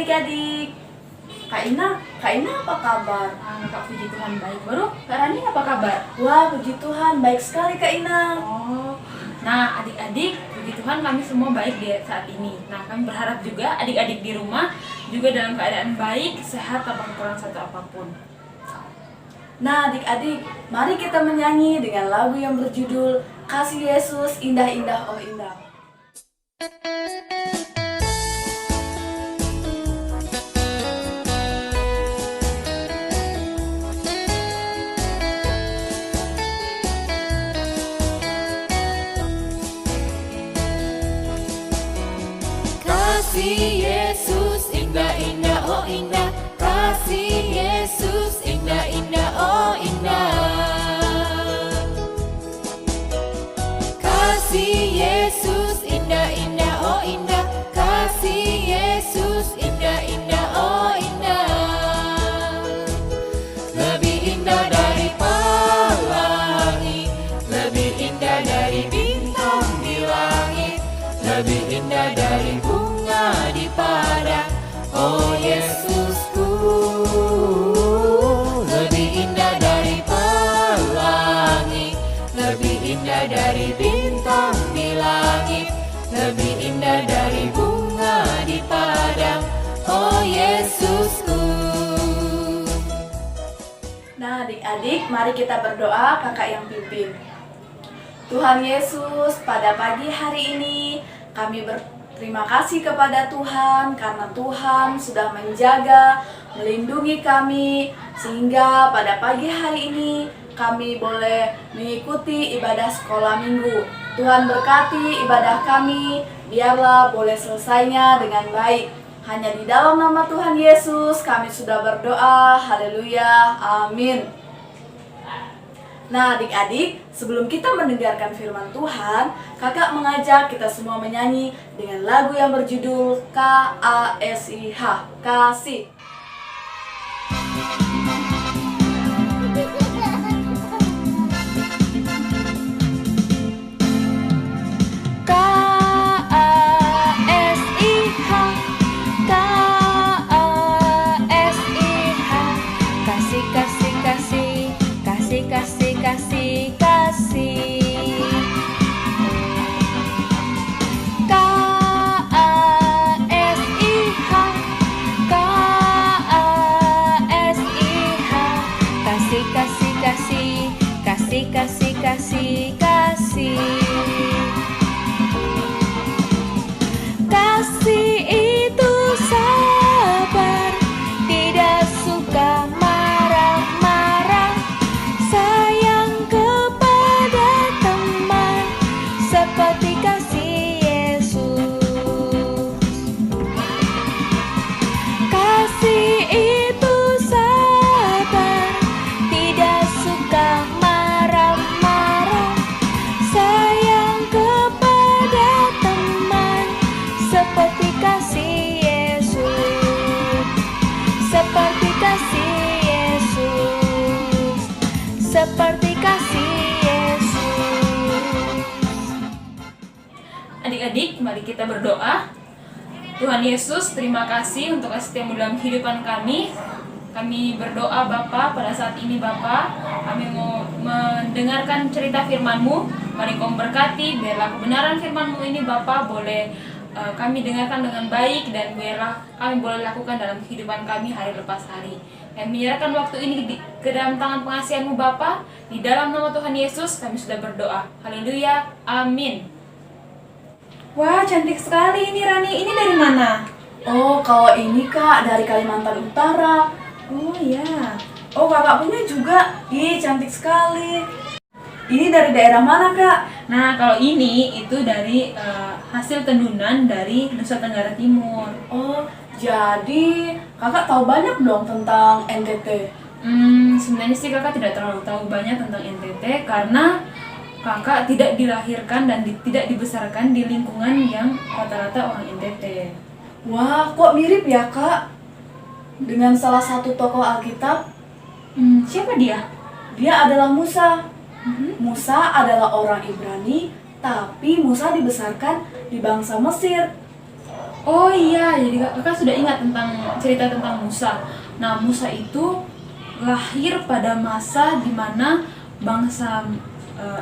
adik-adik. Kak Ina apa kabar? Kak, puji Tuhan baik. Baru Kak Rani apa kabar? Wah, puji Tuhan, baik sekali Kak Ina. Oh, nah adik-adik, puji Tuhan kami semua baik di saat ini. Nah, kami berharap juga adik-adik di rumah juga dalam keadaan baik, sehat, tanpa kekurangan satu apapun. Nah adik-adik, mari kita menyanyi dengan lagu yang berjudul Kasih Yesus Indah-Indah Oh Indah. Kasih Yesus indah-indah oh indah, kasih Yesus indah-indah oh indah, kasih Yesus indah-indah oh indah, kasih Yesus indah-indah oh indah, lebih indah dari pelangi, lebih indah dari bintang di langit, lebih indah dari bunga di padang, oh Yesusku, lebih indah dari pelangi, lebih indah dari bintang di langit, lebih indah dari bunga di padang, oh Yesusku. Nah adik-adik, mari kita berdoa, kakak yang pimpin. Tuhan Yesus, pada pagi hari ini kami berterima kasih kepada Tuhan karena Tuhan sudah menjaga, melindungi kami, sehingga pada pagi hari ini kami boleh mengikuti ibadah sekolah minggu. Tuhan berkati ibadah kami, biarlah boleh selesainya dengan baik. Hanya di dalam nama Tuhan Yesus kami sudah berdoa, haleluya, amin. Nah adik-adik, sebelum kita mendengarkan firman Tuhan, kakak mengajak kita semua menyanyi dengan lagu yang berjudul KASIH, Kasih. Kasih itu sabar, tidak suka marah-marah, sayang kepada teman, seperti kasih Yesus. Kasih itu sabar, tidak suka marah-marah, sayang kepada teman, seperti kasih Yesus, seperti kasih Yesus, seperti kasih Yesus. Adik-adik, mari kita berdoa. Tuhan Yesus, terima kasih untuk kasih-Mu dalam kehidupan kami. Kami berdoa Bapa, pada saat ini Bapa, kami mau mendengarkan cerita firman-Mu. Mari Kau berkati, biarlah kebenaran firman-Mu ini Bapa boleh kami dengarkan dengan baik, dan biarlah kami boleh lakukan dalam kehidupan kami hari lepas hari. Kami menyerahkan waktu ini ke dalam tangan pengasihan-Mu Bapa. Di dalam nama Tuhan Yesus kami sudah berdoa. Haleluya, amin. Wah, cantik sekali ini Rani. Ini dari mana? Oh, kalau ini kak dari Kalimantan Utara. Oh ya. Oh, kakak punya juga. Ih, cantik sekali. Ini dari daerah mana kak? Nah, kalau ini itu dari hasil tendunan dari Nusa Tenggara Timur. Oh, jadi kakak tahu banyak dong tentang NTT. Sebenarnya sih kakak tidak terlalu tahu banyak tentang NTT karena kakak tidak dilahirkan dan tidak dibesarkan di lingkungan yang rata-rata orang NTT. Wah, kok mirip ya kak? Dengan salah satu tokoh Alkitab. Siapa dia? Dia adalah Musa. Musa adalah orang Ibrani, tapi Musa dibesarkan di bangsa Mesir. Oh iya, jadi kakak sudah ingat tentang cerita tentang Musa. Nah, Musa itu lahir pada masa di mana bangsa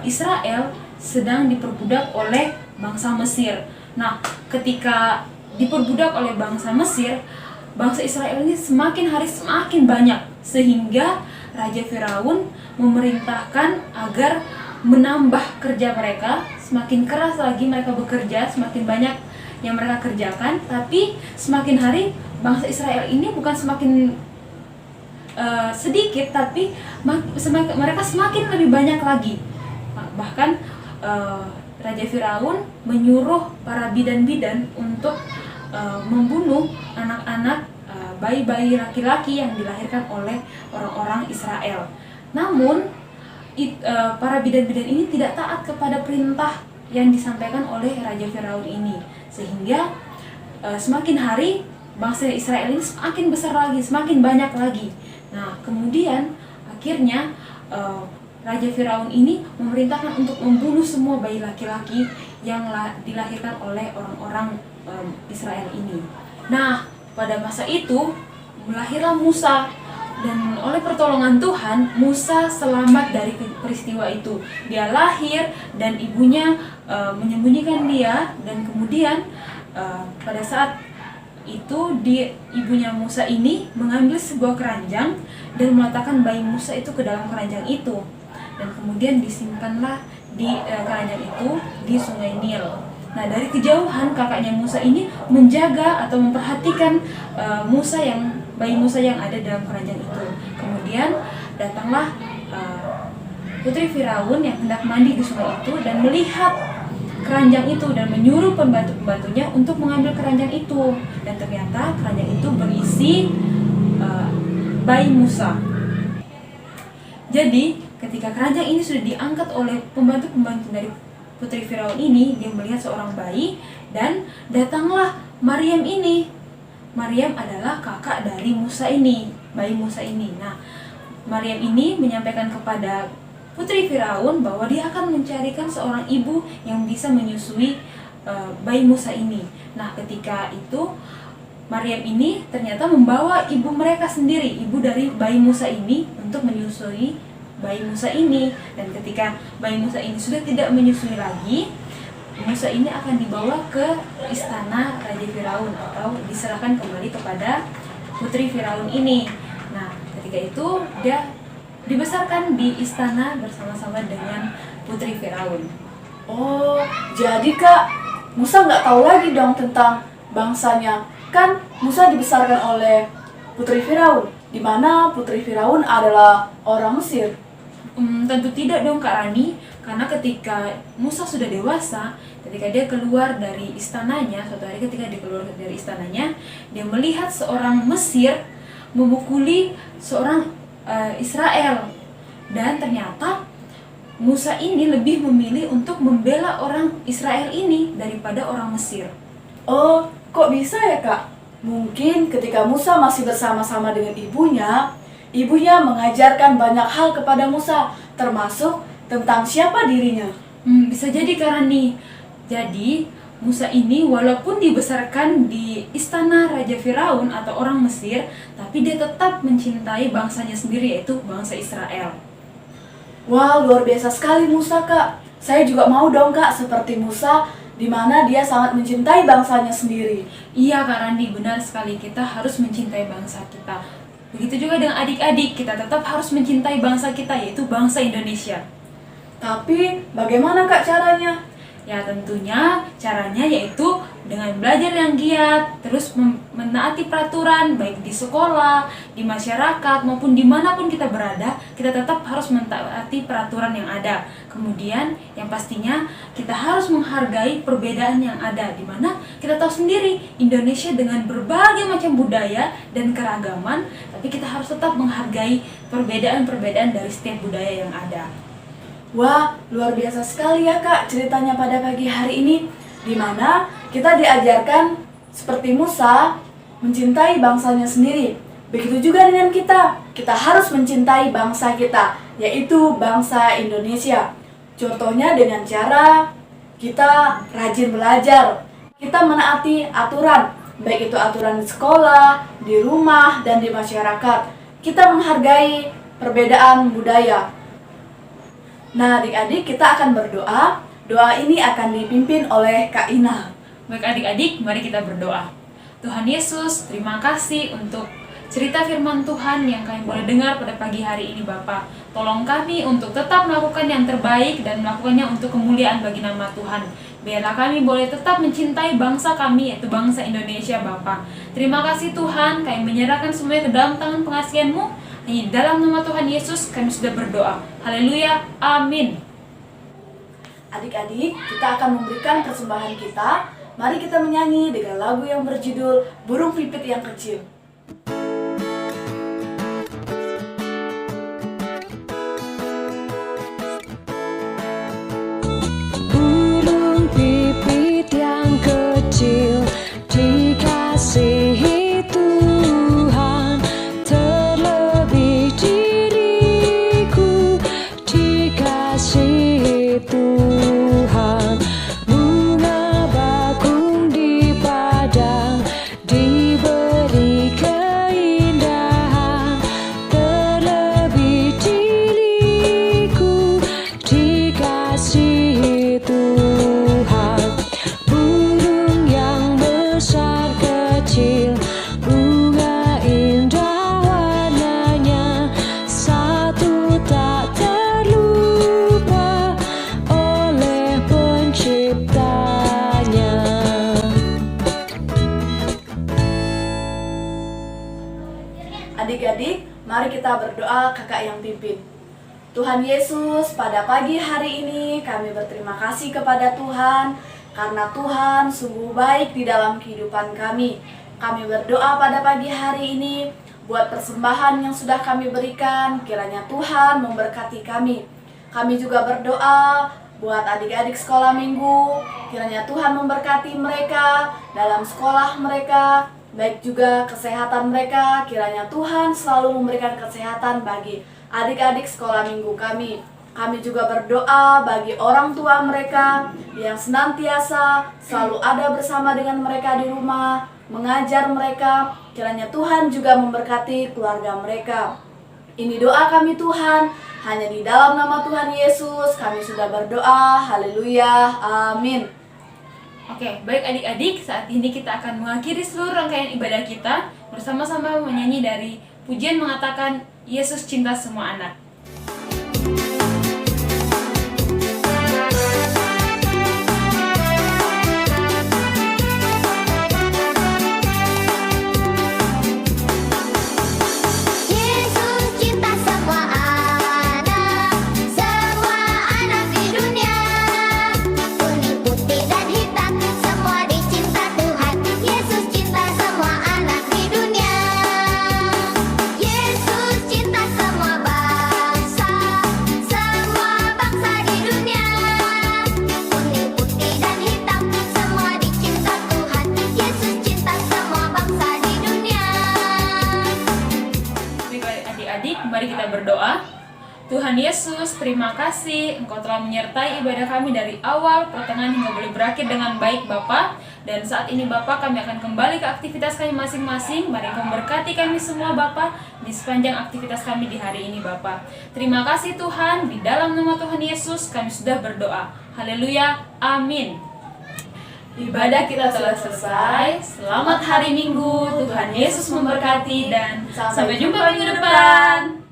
Israel sedang diperbudak oleh bangsa Mesir. Nah, ketika diperbudak oleh bangsa Mesir, bangsa Israel ini semakin hari semakin banyak, sehingga Raja Firaun memerintahkan agar menambah kerja mereka, semakin keras lagi mereka bekerja, semakin banyak yang mereka kerjakan. Tapi semakin hari bangsa Israel ini bukan semakin sedikit, tapi mereka semakin lebih banyak lagi. Bahkan Raja Firaun menyuruh para bidan-bidan untuk membunuh anak-anak bayi-bayi laki-laki yang dilahirkan oleh orang-orang Israel. Namun para bidan-bidan ini tidak taat kepada perintah yang disampaikan oleh Raja Firaun ini, sehingga semakin hari bangsa Israel ini semakin besar lagi, semakin banyak lagi. Nah, kemudian akhirnya Raja Firaun ini memerintahkan untuk membunuh semua bayi laki-laki yang dilahirkan oleh orang-orang Israel ini. Nah, pada masa itu lahirlah Musa, dan oleh pertolongan Tuhan Musa selamat dari peristiwa itu. Dia lahir dan ibunya menyembunyikan dia, dan kemudian pada saat itu ibunya Musa ini mengambil sebuah keranjang dan meletakkan bayi Musa itu ke dalam keranjang itu, dan kemudian disimpanlah di keranjang itu di Sungai Nil. Nah, dari kejauhan kakaknya Musa ini menjaga atau memperhatikan bayi Musa yang ada dalam keranjang itu. Kemudian datanglah putri Firaun yang hendak mandi di sungai itu dan melihat keranjang itu dan menyuruh pembantu-pembantunya untuk mengambil keranjang itu, dan ternyata keranjang itu berisi bayi Musa. Jadi ketika keranjang ini sudah diangkat oleh pembantu-pembantu dari putri Firaun ini, dia melihat seorang bayi, dan datanglah Maryam ini. Maryam adalah kakak dari Musa ini, bayi Musa ini. Nah, Maryam ini menyampaikan kepada putri Firaun bahwa dia akan mencarikan seorang ibu yang bisa menyusui bayi Musa ini. Nah, ketika itu Maryam ini ternyata membawa ibu mereka sendiri, ibu dari bayi Musa ini, untuk menyusui bayi Musa ini. Dan ketika bayi Musa ini sudah tidak menyusui lagi, Musa ini akan dibawa ke istana Raja Firaun atau diserahkan kembali kepada putri Firaun ini. Nah, ketika itu dia dibesarkan di istana bersama-sama dengan putri Firaun. Oh, jadi Kak, Musa nggak tahu lagi dong tentang bangsanya. Kan Musa dibesarkan oleh putri Firaun, di mana putri Firaun adalah orang Mesir. Tentu tidak dong Kak Rani, karena ketika Musa sudah dewasa, ketika dia keluar dari istananya, suatu hari ketika dia keluar dari istananya, dia melihat seorang Mesir memukuli seorang Israel, dan ternyata Musa ini lebih memilih untuk membela orang Israel ini daripada orang Mesir. Oh, kok bisa ya Kak? Mungkin ketika Musa masih bersama-sama dengan ibunya mengajarkan banyak hal kepada Musa, termasuk tentang siapa dirinya. Bisa jadi Kak Rani. Jadi Musa ini walaupun dibesarkan di istana Raja Firaun atau orang Mesir, tapi dia tetap mencintai bangsanya sendiri, yaitu bangsa Israel. Wah, luar biasa sekali Musa Kak. Saya juga mau dong Kak seperti Musa, di mana dia sangat mencintai bangsanya sendiri. Iya Kak Randi, benar sekali, kita harus mencintai bangsa kita. Begitu juga dengan adik-adik, kita tetap harus mencintai bangsa kita, yaitu bangsa Indonesia. Tapi bagaimana Kak caranya? Ya tentunya caranya yaitu dengan belajar yang giat, terus menaati peraturan baik di sekolah, di masyarakat, maupun dimanapun kita berada, kita tetap harus mentaati peraturan yang ada. Kemudian yang pastinya kita harus menghargai perbedaan yang ada, di mana kita tahu sendiri Indonesia dengan berbagai macam budaya dan keragaman, tapi kita harus tetap menghargai perbedaan-perbedaan dari setiap budaya yang ada. Wah, luar biasa sekali ya Kak ceritanya pada pagi hari ini, di mana kita diajarkan seperti Musa mencintai bangsanya sendiri. Begitu juga dengan kita harus mencintai bangsa kita, yaitu bangsa Indonesia. Contohnya dengan cara kita rajin belajar, kita menaati aturan, baik itu aturan di sekolah, di rumah, dan di masyarakat. Kita menghargai perbedaan budaya. Nah, adik-adik, kita akan berdoa. Doa ini akan dipimpin oleh Kak Ina. Baik adik-adik, mari kita berdoa. Tuhan Yesus, terima kasih untuk cerita firman Tuhan yang kami boleh dengar pada pagi hari ini Bapa. Tolong kami untuk tetap melakukan yang terbaik dan melakukannya untuk kemuliaan bagi nama Tuhan. Biarlah kami boleh tetap mencintai bangsa kami, yaitu bangsa Indonesia Bapa. Terima kasih Tuhan, kami menyerahkan semuanya ke dalam tangan pengasihan-Mu. Hanya di dalam nama Tuhan Yesus kami sudah berdoa. Haleluya, amin. Adik-adik, kita akan memberikan persembahan kita. Mari kita menyanyi dengan lagu yang berjudul Burung Pipit yang Kecil. Burung pipit yang kecil dikasihi Tuhan, terlebih diriku dikasihi Tuhan. Bunga bakung di padang diberi keindahan, terlebih diriku dikasihi Tuhan. Burung yang besar kecil, bunga indah warnanya, satu tak terlupa oleh penciptanya. Adik-adik, mari kita berdoa kakak yang pimpin. Tuhan Yesus, pada pagi hari ini kami berterima kasih kepada Tuhan karena Tuhan sungguh baik di dalam kehidupan kami. Kami berdoa pada pagi hari ini buat persembahan yang sudah kami berikan, kiranya Tuhan memberkati kami. Kami juga berdoa buat adik-adik sekolah minggu, kiranya Tuhan memberkati mereka dalam sekolah mereka, baik juga kesehatan mereka, kiranya Tuhan selalu memberikan kesehatan bagi adik-adik sekolah minggu kami. Kami juga berdoa bagi orang tua mereka yang senantiasa selalu ada bersama dengan mereka di rumah, mengajar mereka, kiranya Tuhan juga memberkati keluarga mereka. Ini doa kami Tuhan, hanya di dalam nama Tuhan Yesus kami sudah berdoa, haleluya, amin. Oke, baik adik-adik, saat ini kita akan mengakhiri seluruh rangkaian ibadah kita bersama-sama menyanyi dari pujian mengatakan Yesus cinta semua anak. Yesus cinta semua anak di dunia. Kuning, putih, dan hitam, semua dicinta Tuhan. Yesus cinta semua anak di dunia. Yesus cinta semua bangsa di dunia. Kuning, putih, dan hitam, semua dicinta Tuhan. Yesus cinta semua bangsa di dunia. Baik adik-adik, mari kita berdoa. Tuhan Yesus, terima kasih Engkau telah menyertai ibadah kami dari awal, pertengahan hingga boleh berakhir dengan baik Bapa. Dan saat ini Bapa, kami akan kembali ke aktivitas kami masing-masing. Mari Engkau memberkati kami semua Bapa di sepanjang aktivitas kami di hari ini Bapa. Terima kasih Tuhan, di dalam nama Tuhan Yesus kami sudah berdoa. Haleluya, amin. Ibadah kita telah selesai. Selamat hari Minggu. Tuhan Yesus memberkati dan sampai jumpa minggu depan.